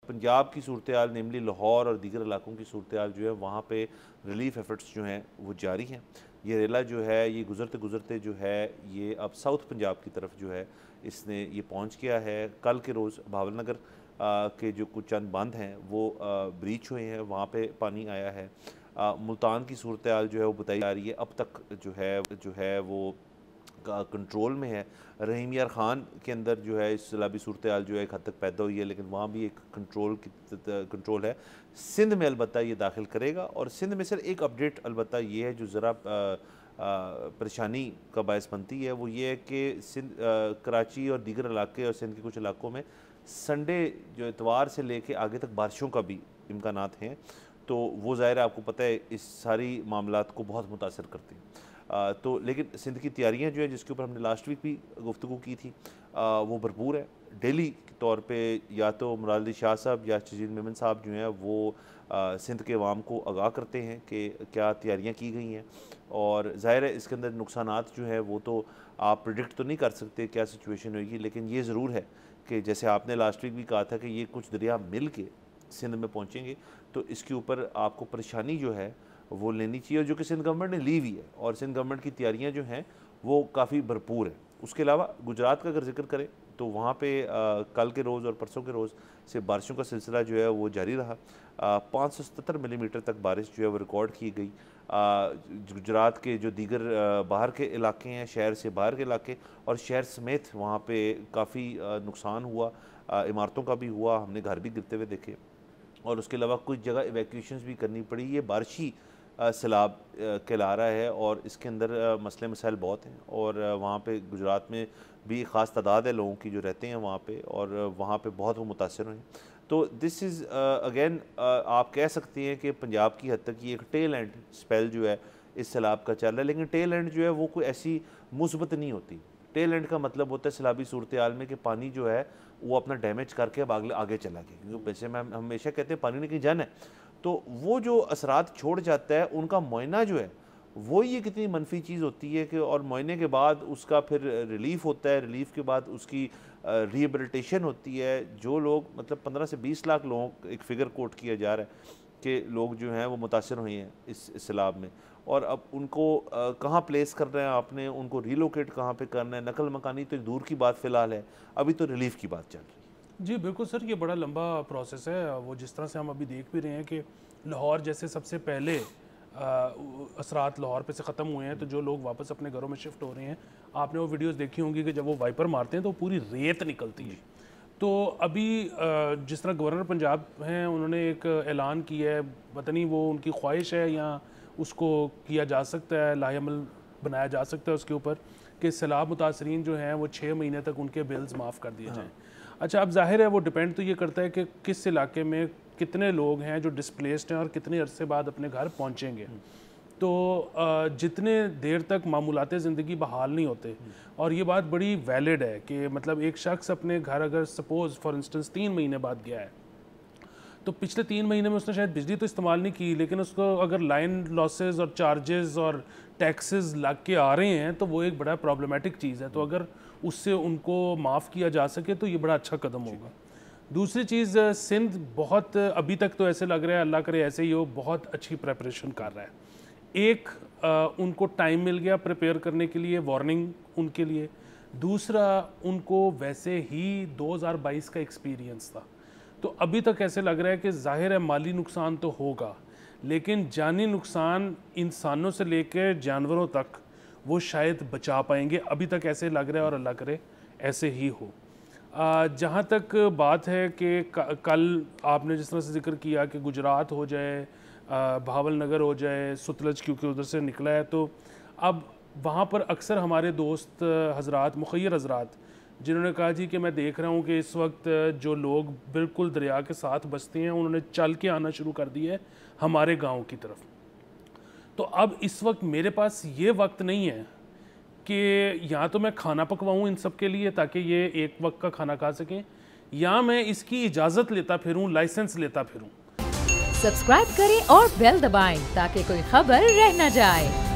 पंजाब की सूरत-ए-हाल नेमली लाहौर और दीगर इलाकों की सूरत-ए-हाल जो है वहाँ पे रिलीफ एफर्ट्स जो हैं वो जारी हैं। ये रेला जो है ये गुज़रते गुज़रते जो है ये अब साउथ पंजाब की तरफ जो है इसने ये पहुँच गया है। कल के रोज़ भावल नगर के जो कुछ चंद बंद हैं वो ब्रीच हुए हैं, वहाँ पे पानी आया है। मुल्तान की सूरत-ए-हाल जो है वो बताई जा रही है अब तक जो है वो कंट्रोल में है। रहीम यार ख़ान के अंदर जो है इस सैलाबी सूरत-ए-हाल जो है एक हद तक पैदा हुई है, लेकिन वहाँ भी एक कंट्रोल है। सिंध में अलबत्ता ये दाखिल करेगा और सिंध में सर एक अपडेट अलबत्ता ये है जो ज़रा परेशानी का बायस बनती है, वो ये है कि सिंध कराची और दीगर इलाके और सिंध के कुछ इलाकों में संडे जो इतवार से लेके आगे तक बारिशों का भी इम्कानात हैं, तो वो ज़ाहिर है आपको पता है इस सारी मामलात को बहुत मुतासर करती हैं। तो लेकिन सिंध की तैयारियां जो है जिसके ऊपर हमने लास्ट वीक भी गुफ्तगू की थी वो भरपूर है। डेली के तौर पे या तो मुराद अली शाह साहब या शजीद मेमन साहब जो हैं वो सिंध के अवाम को आगाह करते हैं कि क्या तैयारियां की गई हैं, और ज़ाहिर है इसके अंदर नुकसानात जो है वो तो आप प्रिडिक्ट तो नहीं कर सकते क्या सिचुएशन होगी, लेकिन ये ज़रूर है कि जैसे आपने लास्ट वीक भी कहा था कि ये कुछ दरिया मिल के सिंध में पहुँचेंगे तो इसके ऊपर आपको परेशानी जो है वो लेनी चाहिए, जो कि सिंध गवर्नमेंट ने ली हुई है और सिंध गवर्नमेंट की तैयारियां जो हैं वो काफ़ी भरपूर है। उसके अलावा गुजरात का अगर जिक्र करें तो वहाँ पे कल के रोज़ और परसों के रोज़ से बारिशों का सिलसिला जो है वो जारी रहा। 577 मिलीमीटर तक बारिश जो है वो रिकॉर्ड की गई। गुजरात के जो दीगर बाहर के इलाके हैं, शहर से बाहर के इलाके और शहर समेत वहाँ पे काफ़ी नुकसान हुआ, इमारतों का भी हुआ, हमने घर भी गिरते हुए देखे और उसके अलावा कुछ जगह इवैक्यूएशंस भी करनी पड़ी। ये बारिशी सैलाब कहला रहा है और इसके अंदर मसले मसाइल बहुत हैं और वहाँ पे गुजरात में भी ख़ास तादाद है लोगों की जो रहते हैं वहाँ पे और वहाँ पे बहुत वो मुतासर हुए। तो दिस इज़ अगेन आप कह सकते हैं कि पंजाब की हद तक ये एक टेल एंड स्पेल जो है इस सैलाब का चल रहा है, लेकिन टेल एंड जो है वो कोई ऐसी मुस्बत नहीं होती। टेल एंड का मतलब होता है सैलाबी सूरत-ए-हाल में कि पानी जो है वो अपना डैमेज करके अब आगे चला गया, क्योंकि वैसे हम हमेशा कहते हैं पानी ने कहीं जाना है, तो वो जो असरात छोड़ जाता है उनका मुआयना जो है वो ये कितनी मनफी चीज़ होती है कि और मुआयने के बाद उसका फिर रिलीफ होता है, रिलीफ के बाद उसकी रिहेबिलिटेशन होती है। जो लोग मतलब 15 से 20 लाख लोगों एक फ़िगर कोट किया जा रहा है कि लोग जो हैं वो मुतासर हुए हैं इस सैलाब में, और अब उनको कहाँ प्लेस कर रहे हैं आपने, उनको रीलोकेट कहाँ पे करना है, नकल मकानी तो दूर की बात फ़िलहाल है, अभी तो रिलीफ की बात चल रही है। जी बिल्कुल सर, ये बड़ा लंबा प्रोसेस है। वो जिस तरह से हम अभी देख भी रहे हैं कि लाहौर जैसे सबसे पहले असरात लाहौर पे से ख़त्म हुए हैं, तो जो लोग वापस अपने घरों में शिफ्ट हो रहे हैं, आपने वो वीडियोस देखी होंगी कि जब वो वाइपर मारते हैं तो पूरी रेत निकलती है। तो अभी जिस तरह गवर्नर पंजाब हैं उन्होंने एक ऐलान किया है, पता नहीं वो उनकी ख्वाहिश है या उसको किया जा सकता है, लाहेअमल बनाया जा सकता है उसके ऊपर कि सैलाब मुतासरीन जो हैं वो 6 महीने तक उनके बिल्स माफ़ कर दिए जाएँ। अच्छा, अब जाहिर है वो डिपेंड तो ये करता है कि किस इलाके में कितने लोग हैं जो डिस्प्लेस्ड हैं और कितने अरसे बाद अपने घर पहुँचेंगे। तो जितने देर तक मामूलात ज़िंदगी बहाल नहीं होते, और ये बात बड़ी वैलिड है कि मतलब एक शख्स अपने घर अगर सपोज़ फॉर इंस्टेंस 3 महीने बाद गया है, तो पिछले 3 महीने में उसने शायद बिजली तो इस्तेमाल नहीं की, लेकिन उसको अगर लाइन लॉसेस और चार्जेस और टैक्सेस लग के आ रहे हैं तो वो एक बड़ा प्रॉब्लमेटिक चीज़ है। तो अगर उससे उनको माफ़ किया जा सके तो ये बड़ा अच्छा कदम होगा। दूसरी चीज़, सिंध बहुत अभी तक तो ऐसे लग रहा है, अल्लाह करे ऐसे ही हो, बहुत अच्छी प्रेपरेशन कर रहा है। एक उनको टाइम मिल गया प्रिपेयर करने के लिए, वार्निंग उनके लिए। दूसरा, उनको वैसे ही 2022 का एक्सपीरियंस था, तो अभी तक ऐसे लग रहा है कि ज़ाहिर है माली नुकसान तो होगा, लेकिन जानी नुकसान इंसानों से लेकर जानवरों तक वो शायद बचा पाएंगे, अभी तक ऐसे लग रहा है, और अल्लाह करे ऐसे ही हो। जहाँ तक बात है कि कल आपने जिस तरह से जिक्र किया कि गुजरात हो जाए, भावल नगर हो जाए, सुतलज क्योंकि उधर से निकला है, तो अब वहाँ पर अक्सर हमारे दोस्त हजरात, मुखय्यर हजरात, जिन्होंने कहा जी कि मैं देख रहा हूँ कि इस वक्त जो लोग बिल्कुल दरिया के साथ बसते हैं उन्होंने चल के आना शुरू कर दिया है हमारे गांव की तरफ। तो अब इस वक्त मेरे पास ये वक्त नहीं है कि या तो मैं खाना पकवाऊँ इन सब के लिए ताकि ये एक वक्त का खाना खा सकें, या मैं इसकी इजाज़त लेता फिरूँ, लाइसेंस लेता फिरूँ। सब्सक्राइब करें और बेल दबाएं ताकि कोई खबर रह न जाए।